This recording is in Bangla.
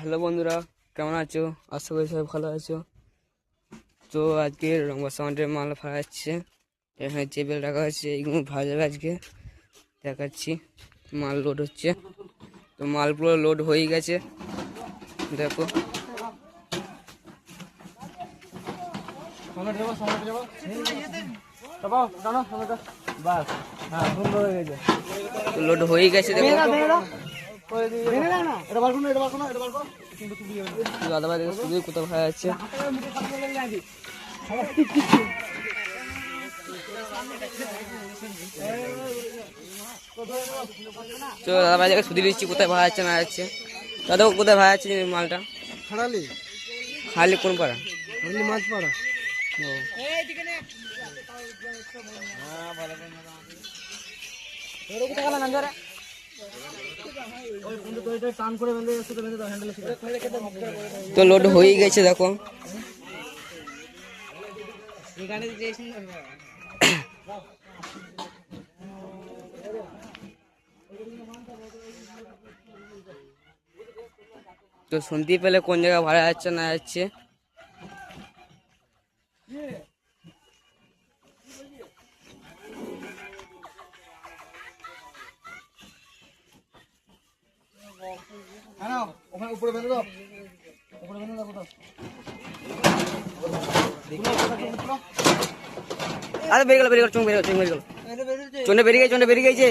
হ্যালো বন্ধুরা, কেমন আছো? আশা করি সবাই ভালো আছো। তো আজকে রংবাস সাউন্ডের মাল ভাড়া যাচ্ছে। এখানে চেপেল রাখা হচ্ছে, এইগুলো ভাড়া যাবে আজকে। দেখাচ্ছি, মাল লোড হচ্ছে। তো মাল পুরো লোড হয়ে গেছে, দেখো। লোড হয়ে গেছে, দেখো। দাদা ভাই শুধু কোথাও ভাড়া যাচ্ছে। তো দাদা ভাই শুধু দিচ্ছি কোথায় ভাড়া যাচ্ছে না যাচ্ছে। দাদা কোথায় ভাড়া যাচ্ছে মালটা? খালি কোন পাড়া? মাছপাড়া। তো লোড হয়ে গেছে, দেখো। তো শুনতে পেলে কোন জায়গায় ভাড়া যাচ্ছে না যাচ্ছে। ওখানে উপরে বেঁধে দাও, উপরে বেঁধে দাও। আরে বেরিয়ে গেল, চোখ বেরিয়ে গেল, চোখে বেরিয়ে গেছে।